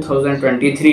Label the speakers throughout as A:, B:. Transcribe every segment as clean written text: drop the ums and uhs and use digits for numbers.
A: 2023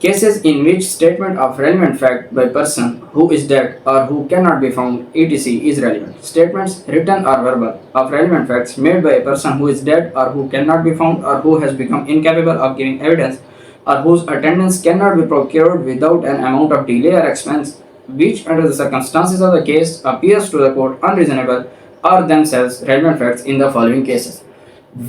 A: Cases in which statement of relevant fact by person who is dead or who cannot be found etc. is relevant. Statements written or verbal of relevant facts made by a person who is dead or who cannot be found or who has become incapable of giving evidence or whose attendance cannot be procured without an amount of delay or expense, which under the circumstances of the case appears to the court unreasonable, are themselves relevant facts in the following cases.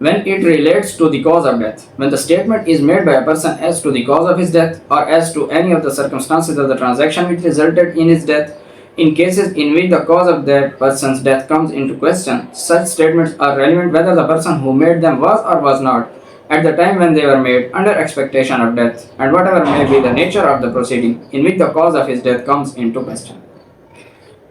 A: when it relates to the cause of death, when the statement is made by a person as to the cause of his death or as to any of the circumstances of the transaction which resulted in his death. In cases in which the cause of that person's death comes into question, such statements are relevant whether the person who made them was or was not at the time when they were made under expectation of death, and whatever may be the nature of the proceeding in which the cause of his death comes into question.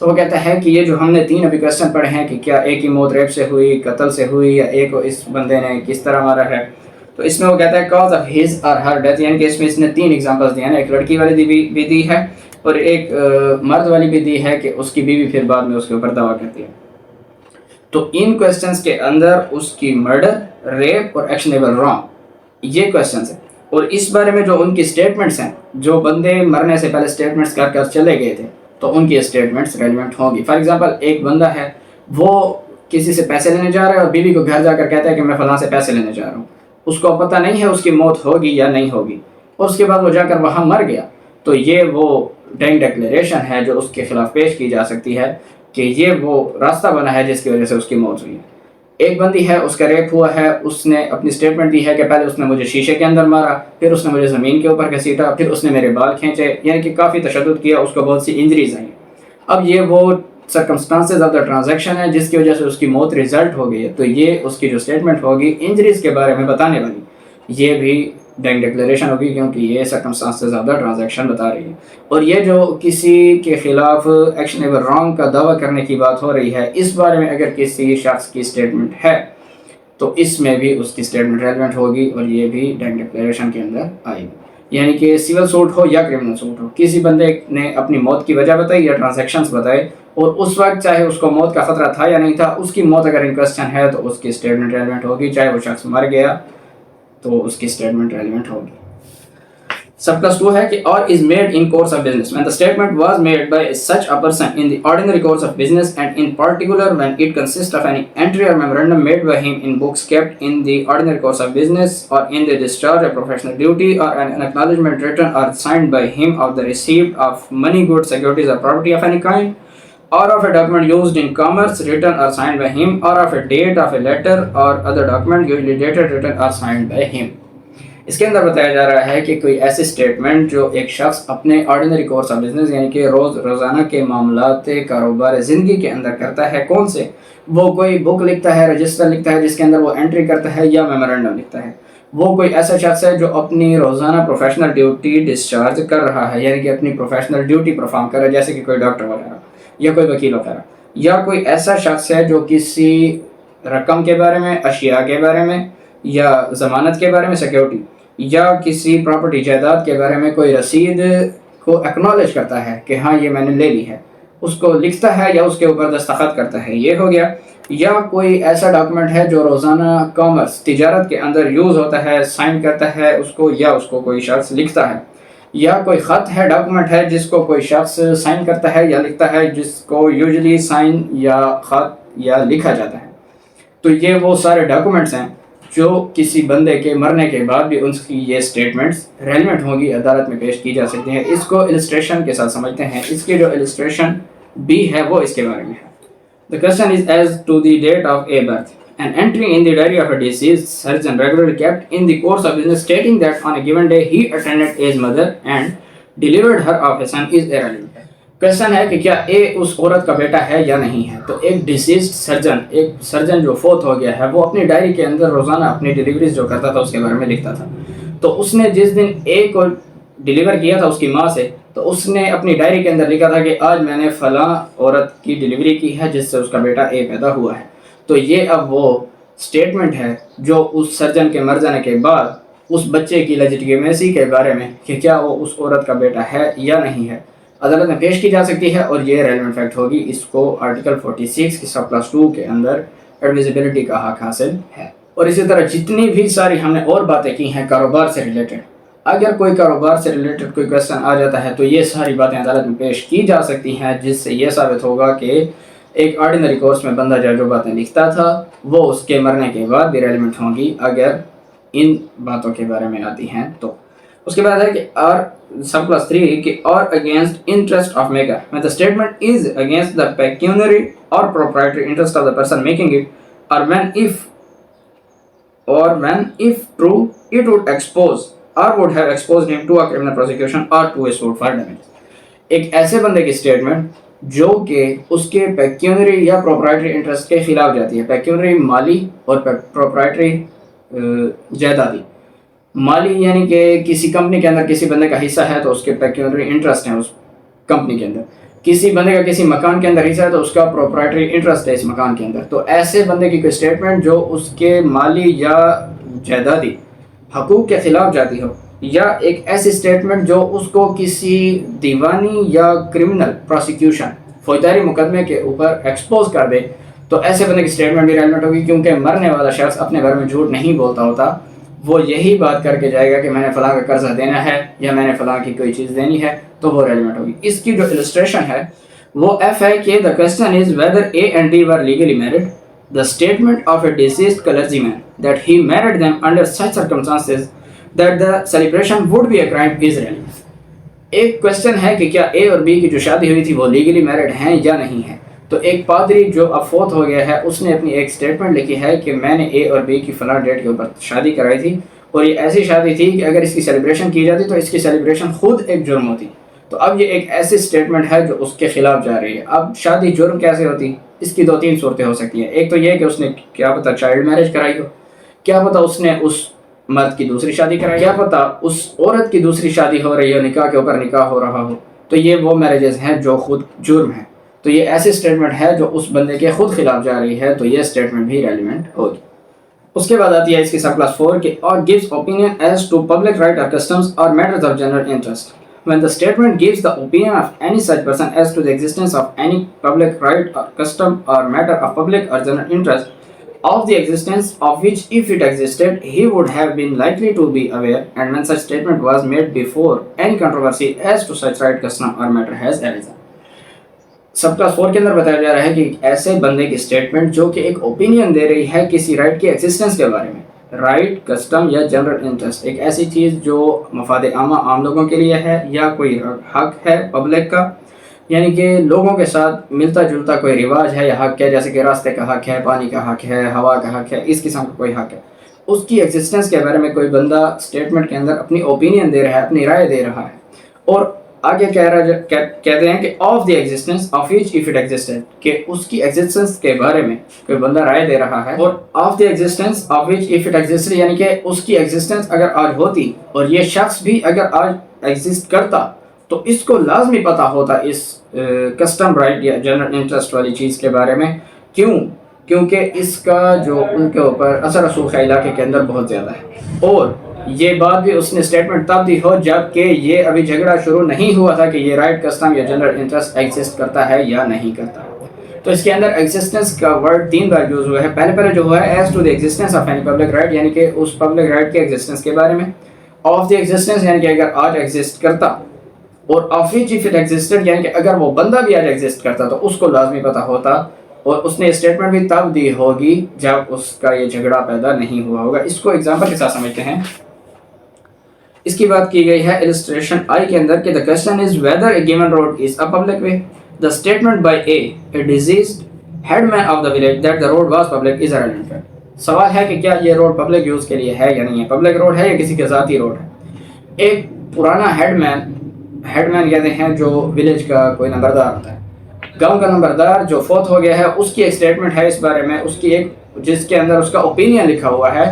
A: تو وہ کہتا ہے کہ یہ جو ہم نے 3 ابھی کویشچن پڑھے ہیں کہ کیا ایک کی موت ریپ سے ہوئی، قتل سے ہوئی، یا ایک کو اس بندے نے کس طرح مارا ہے، تو اس میں وہ کہتا ہے cause of his or Hare death, یعنی کہ اس میں اس نے 3 ایگزامپلس دی ہیں، ایک لڑکی والی بھی دی ہے اور ایک مرد والی بھی دی ہے کہ اس کی بیوی پھر بعد میں اس کے اوپر دعویٰ کرتی ہے۔ تو ان کویشچنس کے اندر اس کی مرڈر، ریپ اور ایکشنیبل رانگ، یہ کویشچنس ہیں، اور اس بارے میں جو ان کی سٹیٹمنٹس ہیں، جو بندے مرنے سے پہلے سٹیٹمنٹس کر کر چلے گئے تھے تو ان کی سٹیٹمنٹس ریلیونٹ ہوں گی۔ فار ایگزامپل ایک بندہ ہے، وہ کسی سے پیسے لینے جا رہا ہے اور بیوی کو گھر جا کر کہتا ہے کہ میں فلاں سے پیسے لینے جا رہا ہوں، اس کو پتہ نہیں ہے اس کی موت ہوگی یا نہیں ہوگی، اور اس کے بعد وہ جا کر وہاں مر گیا، تو یہ وہ ڈینگ ڈکلیریشن ہے جو اس کے خلاف پیش کی جا سکتی ہے کہ یہ وہ راستہ بنا ہے جس کی وجہ سے اس کی موت ہوئی ہے۔ ایک بندی ہے، اس کا ریپ ہوا ہے، اس نے اپنی سٹیٹمنٹ دی ہے کہ پہلے اس نے مجھے شیشے کے اندر مارا، پھر اس نے مجھے زمین کے اوپر گھسیٹا، پھر اس نے میرے بال کھینچے، یعنی کہ کافی تشدد کیا، اس کو بہت سی انجریز آئیں۔ اب یہ وہ سرکمسٹانسز آف دا ٹرانزیکشن ہے جس کی وجہ سے اس کی موت ریزلٹ ہو گئی ہے، تو یہ اس کی جو سٹیٹمنٹ ہوگی انجریز کے بارے میں بتانے والی، یہ بھی ڈینگ ڈکلیریشن ہوگی، کیونکہ یہ سرکمسٹانسز آف دا ٹرانزیکشن بتا رہی ہے۔ اور یہ جو کسی کے خلاف ایکشنیبل رانگ کا دعویٰ کرنے کی بات ہو رہی ہے، اس بارے میں اگر کسی شخص کی سٹیٹمنٹ ہے تو اس میں بھی اس کی سٹیٹمنٹ ریلیونٹ ہوگی، اور یہ بھی ڈینگ ڈکلیریشن کے اندر آئے گی۔ یعنی کہ سول سوٹ ہو یا کرمنل سوٹ ہو، کسی بندے نے اپنی موت کی وجہ بتائی یا ٹرانزیکشنز بتائے، اور اس وقت چاہے اس کو موت کا خطرہ تھا یا نہیں تھا، اس کی موت اگر ان کویسچن ہے تو اس کی سٹیٹمنٹ ریلیونٹ ہوگی، چاہے وہ شخص مر گیا تو اس کی سٹیٹمنٹ ریلیونٹ ہوگی۔ سب کلاس 2 ہے کہ or is made in course of business when the statement was made by such a person in the ordinary course of business, and in particular when it consists of any entry or memorandum made by him in books kept in the ordinary course of business, or in the discharge of professional duty, or an acknowledgement written or signed by him of the receipt of money, goods, securities or property of any kind, or of a document used in commerce written or signed by him, or of a date of a letter or other document usually dated, written or signed by him۔ اس کے اندر بتایا جا رہا ہے کہ کوئی ایسی statement جو ایک شخص اپنے آرڈینری کورس آف بزنس، یعنی کہ روزانہ کے معاملات کاروبار زندگی کے اندر کرتا ہے، کون سے، وہ کوئی بک لکھتا ہے، رجسٹر لکھتا ہے جس کے اندر وہ انٹری کرتا ہے، یا میمورینڈم لکھتا ہے، وہ کوئی ایسا شخص ہے جو اپنی روزانہ پروفیشنل ڈیوٹی ڈسچارج کر رہا ہے، یعنی کہ اپنی پروفیشنل ڈیوٹی پرفارم کر رہا ہے، جیسے کہ کوئی ڈاکٹر وغیرہ یا کوئی وکیل وغیرہ، یا کوئی ایسا شخص ہے جو کسی رقم کے بارے میں، اشیاء کے بارے میں، یا ضمانت کے بارے میں، سیکیورٹی، یا کسی پراپرٹی جائیداد کے بارے میں کوئی رسید کو ایکنالج کرتا ہے کہ ہاں یہ میں نے لے لی ہے، اس کو لکھتا ہے یا اس کے اوپر دستخط کرتا ہے، یہ ہو گیا۔ یا کوئی ایسا ڈاکومنٹ ہے جو روزانہ کامرس، تجارت کے اندر یوز ہوتا ہے، سائن کرتا ہے اس کو، یا اس کو کوئی شخص لکھتا ہے، یا کوئی خط ہے، ڈاکومنٹ ہے جس کو کوئی شخص سائن کرتا ہے یا لکھتا ہے، جس کو یوزلی سائن یا خط یا لکھا جاتا ہے۔ تو یہ وہ سارے ڈاکومنٹس ہیں جو کسی بندے کے مرنے کے بعد بھی ان کی یہ سٹیٹمنٹس ریلیونٹ ہوں گی، عدالت میں پیش کی جا سکتی ہیں۔ اس کو السٹریشن کے ساتھ سمجھتے ہیں، اس کی جو السٹریشن بھی ہے وہ اس کے بارے میں ہے۔ The question is as to the date of a birth. An entry in the diary of a deceased surgeon regularly kept in the course of business stating that on a given day he attended his mother and delivered her of a son is irrelevant. Question ہے کہ کیا اے اس عورت کا بیٹا ہے یا نہیں ہے۔ تو ایک ڈیسیزڈ سرجن، ایک سرجن جو فوت ہو گیا ہے، وہ اپنی ڈائری کے اندر روزانہ اپنی ڈیلیوریز جو کرتا تھا اس کے بارے میں لکھتا تھا۔ تو اس نے جس دن اے کو ڈیلیور کیا تھا اس کی ماں سے، تو اس نے اپنی ڈائری کے اندر لکھا تھا کہ آج میں نے فلاں عورت کی ڈیلیوری کی ہے جس سے اس کا بیٹا اے پیدا ہوا ہے۔ تو یہ اب وہ سٹیٹمنٹ ہے جو اس سرجن کے مر جانے کے بعد اس بچے کی لیجیٹیمیسی کے بارے میں کہ کیا وہ اس عورت کا بیٹا ہے یا نہیں ہے، عدالت میں پیش کی جا سکتی ہے، اور یہ ریلیونٹ فیکٹ ہوگی۔ اس کو آرٹیکل 46 کی سب کلاس 2 کے اندر ایڈمیسیبلٹی کا حق حاصل ہے۔ اور اسی طرح جتنی بھی ساری ہم نے اور باتیں کی ہیں کاروبار سے ریلیٹڈ، اگر کوئی کاروبار سے ریلیٹڈ کوئی کویشچن آ جاتا ہے تو یہ ساری باتیں عدالت میں پیش کی جا سکتی ہیں، جس سے یہ ثابت ہوگا کہ ایک آرڈینری کورس میں بندہ جو باتیں لکھتا تھا وہ اس کے مرنے کے بعد بھی ریلیونٹ ہوں گی اگر ان باتوں کے بارے میں آتی ہیں تو۔ اس کے بعد ہے کہ اور سب کلاس 3 کہ اور against interest of maker when the statement is against the pecuniary or proprietary interest of the person making it, or when if true it would expose or would have exposed him to a criminal prosecution or to a suit for damage۔ ایک ایسے بندے کی statement جو کہ اس کے پیکیونری یا proprietary interest کے خلاف جاتی ہے۔ پیکیونری مالی اور پروپرائٹری جائیدادی۔ مالی یعنی کہ کسی کمپنی کے اندر کسی بندے کا حصہ ہے تو اس کے پیکیونری انٹرسٹ ہیں اس کمپنی کے اندر، کسی بندے کا کسی مکان کے اندر حصہ ہے تو اس کا پروپرائٹری انٹرسٹ ہے اس مکان کے اندر، تو ایسے بندے کی کوئی اسٹیٹمنٹ جو اس کے مالی یا جائیدادی حقوق کے خلاف جاتی ہو، یا ایک ایسی اسٹیٹمنٹ جو اس کو کسی دیوانی یا کرمنل پروسیکیوشن فوجداری مقدمے کے اوپر ایکسپوز کر دے، تو ایسے بندے کی اسٹیٹمنٹ بھی ریلیونٹ ہوگی، کیونکہ مرنے والا شخص اپنے بارے میں جھوٹ نہیں بولتا ہوتا، وہ یہی بات کر کے جائے گا کہ میں نے فلاں کا قرضہ دینا ہے یا میں نے فلاں کی کوئی چیز دینی ہے، تو وہ ریلیونٹ ہوگی۔ اس کی جو السٹریشن ہے وہ ایف ہے کہ the question is whether A and D were legally married. The statement of a deceased clergyman that he married them under such circumstances that the celebration would be a crime is relevant. ایک question ہے کہ کیا اے اور be کی جو شادی ہوئی تھی وہ لیگلی میرڈ ہیں یا نہیں ہیں، تو ایک پادری جو اب فوت ہو گیا ہے اس نے اپنی ایک اسٹیٹمنٹ لکھی ہے کہ میں نے اے اور بی کی فلاں ڈیٹ کے اوپر شادی کرائی تھی، اور یہ ایسی شادی تھی کہ اگر اس کی سیلیبریشن کی جاتی تو اس کی سیلیبریشن خود ایک جرم ہوتی، تو اب یہ ایک ایسی اسٹیٹمنٹ ہے جو اس کے خلاف جا رہی ہے۔ اب شادی جرم کیسے ہوتی، اس کی دو تین صورتیں ہو سکتی ہیں۔ ایک تو یہ کہ اس نے کیا پتہ چائلڈ میرج کرائی ہو، کیا پتہ اس نے اس مرد کی دوسری شادی کرائی، کیا پتہ اس عورت کی دوسری شادی ہو رہی ہو، نکاح کے اوپر نکاح ہو رہا ہو، تو یہ وہ میرجز ہیں جو خود جرم ہیں، تو یہ ایسی اسٹیٹمنٹ ہے جو اس بندے کے خود خلاف جا رہی ہے، تو یہ اسٹیٹمنٹ بھی ریلیونٹ ہوگی۔ اس کے بعد آتی ہے اس کی سب کلاس 4 کہ اور gives opinion as to public right or customs or matters of general interest. When the statement gives the opinion of any such person as to the existence of any public right or custom or matter of public or general interest, of the existence of which if it existed he would have been likely to be aware, and when such statement was made before any controversy as to such right, custom or matter has arisen. Sub class 4 کے اندر بتایا جا رہا ہے کہ ایسے بندے کی statement جو کہ ایک اوپینین دے رہی ہے کسی رائٹ کی ایگزسٹنس کے بارے میں، رائٹ، کسٹم یا جنرل انٹرسٹ، ایک ایسی چیز جو مفاد عامہ عام لوگوں کے لیے ہے، یا کوئی حق ہے پبلک کا، یعنی کہ لوگوں کے ساتھ ملتا جلتا کوئی رواج ہے یا حق ہے، جیسے کہ راستے کا حق ہے، پانی کا حق ہے، ہوا کا حق ہے، اس قسم کا کوئی حق ہے، اس کی ایگزسٹنس کے بارے میں کوئی بندہ اسٹیٹمنٹ کے اندر اپنی اوپینین دے رہا ہے، اپنی رائے دے رہا ہے، اور آگے کہتے ہیں کہ of the existence of each if it existed, کہ اس کی ایگزسٹنس کے بارے میں کوئی بندہ رائے دے رہا ہے، اور of the existence of each if it existed, یعنی کہ اس کی ایگزسٹنس اگر آج ہوتی اور یہ شخص بھی اگر آج ایگزسٹ کرتا تو اس کو لازمی پتہ ہوتا اس کسٹم رائٹ یا جنرل انٹرسٹ والی چیز کے بارے میں۔ کیونکہ اس کا جو ان کے اوپر اثر رسوخ ہے علاقے کے اندر بہت زیادہ ہے، اور یہ بات بھی اس نے اسٹیٹمنٹ تب دی ہو جب کہ یہ ابھی جھگڑا شروع نہیں ہوا تھا کہ یہ رائٹ، کسٹم یا جنرل انٹرسٹ ایگزسٹ کرتا ہے یا نہیں کرتا۔ تو اس کے اندر ایگزسٹنس کا ورڈ 3 بار یوز ہوا ہے۔ پہلے جو ہوا ہے as to the existence of any public right, یعنی کہ اس پبلک رائٹ کے ایگزسٹنس کے بارے میں، آف دی ایگزسٹنس یعنی کہ اگر آج ایگزسٹ کرتا، اور of which if it existed یعنی کہ اگر وہ بندہ بھی آج ایگزسٹ کرتا تو اس کو لازمی پتہ ہوتا، اور اس نے اسٹیٹمنٹ بھی تب دی ہوگی جب اس کا یہ جھگڑا پیدا نہیں ہوا ہوگا۔ اس کو ایگزامپل کے ساتھ سمجھتے ہیں۔ اس کی بات کی گئی ہے illustration I کے اندر کہ the question is whether a given road is a public way. The statement by a deceased headman of the village that the road was public is irrelevant. سوال ہے کہ کیا یہ روڈ پبلک یوز کے لیے ہے یا نہیں ہے، پبلک روڈ ہے یا کسی کے ذاتی روڈ ہے۔ ایک پرانا ہیڈ مین کہتے ہیں جو ولیج کا کوئی نمبردار ہوتا ہے، گاؤں کا نمبردار جو فوت ہو گیا ہے، اس کی ایک اسٹیٹمنٹ ہے اس بارے میں، اس کی ایک جس کے اندر اس کا اوپینین لکھا ہوا ہے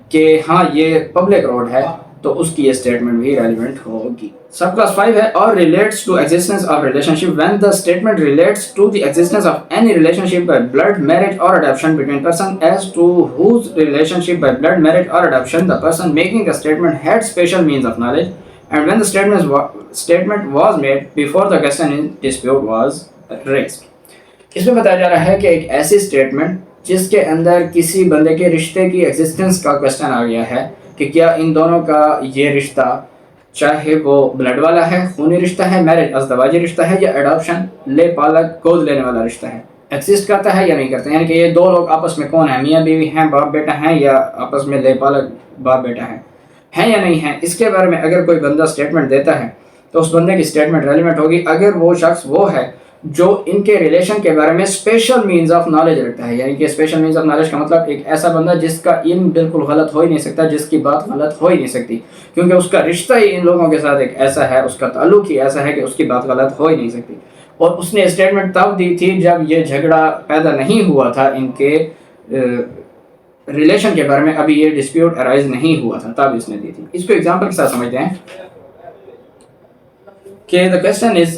A: کہ ہاں یہ پبلک روڈ ہے، تو اس کی یہ اسٹیٹمنٹ بھی ریلیونٹ ہوگی۔ سب کلاس 5 ہے اور relates to existence of relationship when the statement relates to the existence of any relationship by blood, marriage or adoption between person as to whose relationship by blood, marriage or adoption the person making the statement had special means of knowledge, and when the statement was made before the question in dispute was raised. اس میں بتایا جا رہا ہے کہ ایک ایسی statement جس کے اندر کسی بندے کے رشتے کی ایگزسٹنس کا کوشچن آ گیا ہے کہ کیا ان دونوں کا یہ رشتہ، چاہے وہ بلڈ والا ہے، خونی رشتہ ہے، میرج ازدواجی رشتہ ہے، یا ایڈاپشن لے پالک گود لینے والا رشتہ ہے، ایگزسٹ کرتا ہے یا نہیں کرتا، یعنی کہ یہ دو لوگ آپس میں کون ہیں، میاں بیوی ہیں، باپ بیٹا ہیں، یا آپس میں لے پالک باپ بیٹا ہیں یا نہیں ہیں، اس کے بارے میں اگر کوئی بندہ اسٹیٹمنٹ دیتا ہے تو اس بندے کی اسٹیٹمنٹ ریلیونٹ ہوگی اگر وہ شخص وہ ہے جو ان کے ریلیشن کے بارے میں اسپیشل مینز آف نالج رکھتا ہے، یعنی کہ اسپیشل مینز آف نالج کا مطلب ایک ایسا بندہ جس کا علم بالکل غلط ہو ہی نہیں سکتا، جس کی بات غلط ہو ہی نہیں سکتی، کیونکہ اس کا رشتہ ہی ان لوگوں کے ساتھ ایک ایسا ہے، اس کا تعلق ہی ایسا ہے کہ اس کی بات غلط ہو ہی نہیں سکتی، اور اس نے اسٹیٹمنٹ تب دی تھی جب یہ جھگڑا پیدا نہیں ہوا تھا، ان کے ریلیشن کے بارے میں ابھی یہ ڈسپیوٹ ارائز نہیں ہوا تھا، تب اس نے دی تھی۔ اس کو ایگزامپل کے ساتھ سمجھتے ہیں کہ the question is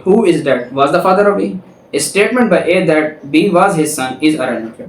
A: who is dead, was the father of B. A statement by A that B was his son is irrelevant.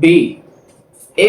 A: B A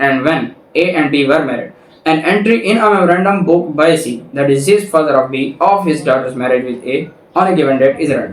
A: and when A and B were married. An entry in a memorandum book by C, the deceased father of B, of his daughter's marriage with A on a given date is read.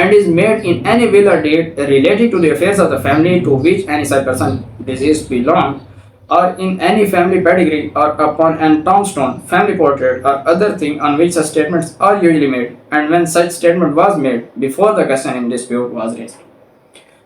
A: and is made in any will or deed related to the affairs of the family to which any such person deceased belong, or in any family pedigree, or upon an tombstone, family portrait, or other thing on which such statements are usually made, and when such statement was made before the question in dispute was raised.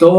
A: 2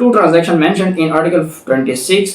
A: to transaction mentioned in Article 26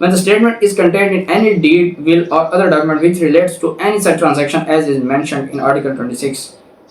A: when the statement is contained in any deed, will or other document which relates to any such transaction as is mentioned in Article 26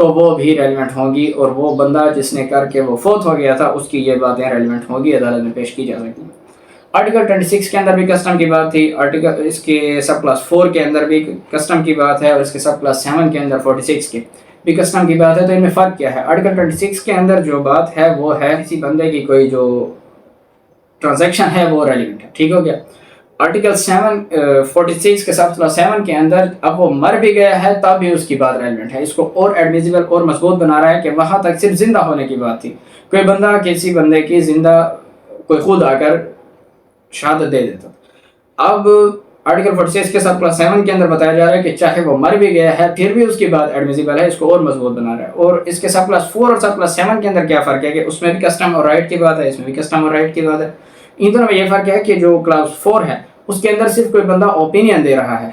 A: تو وہ بھی relevant ہوں گی، اور وہ بندہ جس نے کر کے وہ فوت ہو گیا تھا اس کی یہ باتیں ریلیونٹ ہوں گی، عدالت میں پیش کی جا سکتی ہیں۔ آرٹیکل 26 کے اندر بھی کسٹم کی بات تھی، آرٹیکل اس کے سب کلاس 4 کے اندر بھی کسٹم کی بات ہے، اور اس کے سب کلاس 7 کے اندر 46 کے بھی کسٹم کی بات ہے۔ تو ان میں فرق کیا ہے؟ آرٹیکل 26 کے اندر جو بات ہے وہ ہے کسی بندے کی کوئی جو ٹرانزیکشن ہے وہ ریلیونٹ ہے، ٹھیک ہو گیا۔ آرٹیکل 46 کے سب کلاس 7 کے اندر اب وہ مر بھی گیا ہے تب بھی اس کی بات ریلیونٹ ہے، اس کو اور ایڈمیزیبل اور مضبوط بنا رہا ہے کہ وہاں تک صرف زندہ ہونے کی بات تھی، کوئی بندہ کسی بندے کی زندہ کوئی خود آ کر شہادت دے دیتا۔ اب آرٹیکل 46 کے سب کلاس 7 کے اندر بتایا جا رہا ہے کہ چاہے وہ مر بھی گیا ہے پھر بھی اس کی بات ایڈمیزیبل ہے، اس کو اور مضبوط بنا رہا ہے۔ اور اس کے سب کلاس 4 اور سب کلاس 7 کے اندر کیا فرق ہے کہ اس میں بھی کسٹم اور رائٹ کی بات ہے، اس میں بھی کسٹم اور رائٹ کی بات ہے۔ ان دونوں میں یہ فرق ہے کہ جو کلاس 4 ہے اس کے اندر صرف کوئی بندہ اوپینین دے رہا ہے،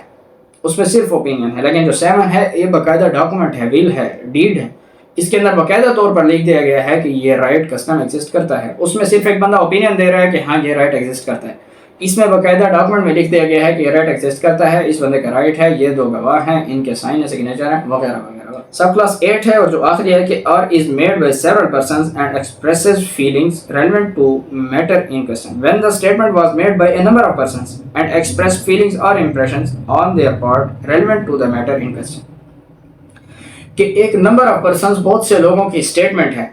A: اس میں صرف اوپینین ہے، لیکن جو 7 ہے یہ باقاعدہ ڈاکومنٹ ہے، ویل ہے، ڈیڈ ہے، اس کے اندر باقاعدہ طور پر لکھ دیا گیا ہے کہ یہ رائٹ کسٹم ایگزسٹ کرتا ہے۔ اس میں صرف ایک بندہ اوپینین دے رہا ہے کہ ہاں یہ رائٹ ایگزسٹ کرتا ہے، اس میں باقاعدہ ڈاکومنٹ میں لکھ دیا گیا ہے کہ یہ رائٹ ایگزسٹ کرتا ہے، اس بندے کا رائٹ ہے، یہ 2 گواہ ہیں، ان کے سائن ہے، سگنیچر ہیں، وغیرہ وغیرہ۔ سب کلاس 8 ہے اور جو آخری ہے کہ or is made by several persons and expresses feelings relevant to matter in question when the statement was made by a number of persons and expressed feelings or impressions on their part relevant to the matter in question۔ کہ ایک number of persons بہت سے لوگوں کی statement ہے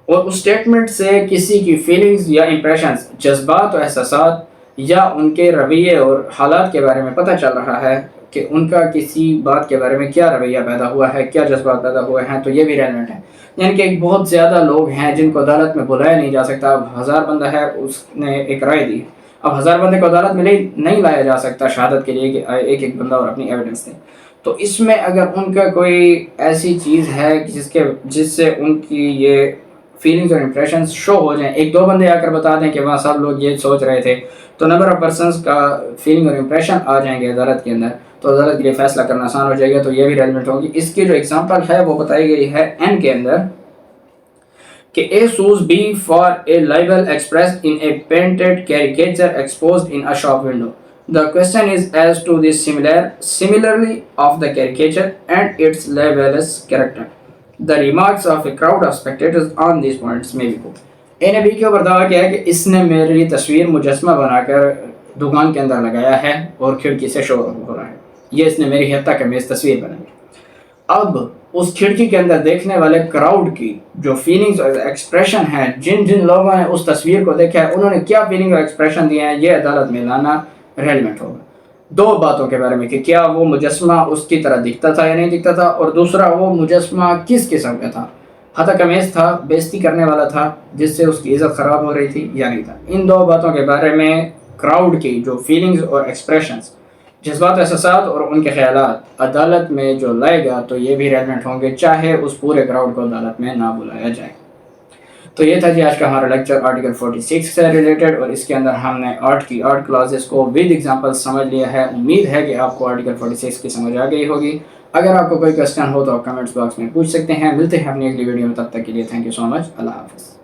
A: اور اس statement سے کسی کی فیلنگز یا امپریشنز، جذبات و احساسات یا ان کے رویے اور حالات کے بارے میں پتہ چل رہا ہے کہ ان کا کسی بات کے بارے میں کیا رویہ پیدا ہوا ہے، کیا جذبات پیدا ہوئے ہیں، تو یہ بھی ریلیونٹ ہے۔ یعنی کہ بہت زیادہ لوگ ہیں جن کو عدالت میں بلایا نہیں جا سکتا، اب 1000 بندہ ہے، اس نے ایک رائے دی، اب 1000 بندے کو عدالت میں نہیں لایا جا سکتا شہادت کے لیے کہ ایک ایک بندہ اور اپنی ایویڈنس دے۔ تو اس میں اگر ان کا کوئی ایسی چیز ہے جس سے ان کی یہ فیلنگز اور امپریشنز شو ہو جائیں، 1-2 بندے آ کر بتا دیں کہ وہاں سب لوگ یہ سوچ رہے تھے، تو نمبر آف پرسنز کا فیلنگ اور امپریشن آ جائیں گے عدالت کے اندر، تو عدالت کے لیے فیصلہ کرنا آسان ہو جائے گا، تو یہ بھی ریلیونٹ ہوگی۔ اس کی جو ایگزامپل ہے وہ بتائی گئی ہے این کے اندر کہ A sues B for a libel expressed in a painted caricature exposed in a shop window. The question is as to the similarity of the caricature and its libelous character. The remarks of a crowd of spectators on these points may be put. A نے B کے اوپر دعویٰ کیا ہے کہ اس نے میری تصویر مجسمہ بنا کر دکان کے اندر لگایا ہے اور کھڑکی سے شور ہو رہا ہے، یہ اس نے میری حتیٰ کہ میز تصویر بنائی۔ اب اس کھڑکی کے اندر دیکھنے والے کراؤڈ کی جو فیلنگز اور ایکسپریشن ہیں، جن لوگوں نے اس تصویر کو دیکھا ہے انہوں نے کیا فیلنگ اور ایکسپریشن دیے ہیں، یہ عدالت میں لانا ریلیونٹ ہوگا۔ 2 باتوں کے بارے میں کہ کیا وہ مجسمہ اس کی طرح دکھتا تھا یا نہیں دکھتا تھا، اور دوسرا وہ مجسمہ کس قسم کا تھا، حتی کمیز تھا، بےزتی کرنے والا تھا جس سے اس کی عزت خراب ہو رہی تھی یا نہیں تھا۔ ان 2 باتوں کے بارے میں کراؤڈ کی جو فیلنگز اور ایکسپریشنز، جذبات، احساسات اور ان کے خیالات عدالت میں جو لائے گا تو یہ بھی ریلیونٹ ہوں گے، چاہے اس پورے کراؤڈ کو عدالت میں نہ بلایا جائے۔ تو یہ تھا جی آج کا ہمارا لیکچر آرٹیکل 46 سے ریلیٹڈ، اور اس کے اندر ہم نے آرٹ کلازز کو ود ایگزامپل سمجھ لیا ہے۔ امید ہے کہ آپ کو آرٹیکل 46 کی سمجھ آ گئی ہوگی۔ اگر آپ کو کوئی کوسچن ہو تو آپ کمنٹس باکس میں پوچھ سکتے ہیں۔ ملتے ہیں اپنی اگلی ویڈیو میں، تب تک کے لیے تھینک یو سو مچ، اللہ حافظ۔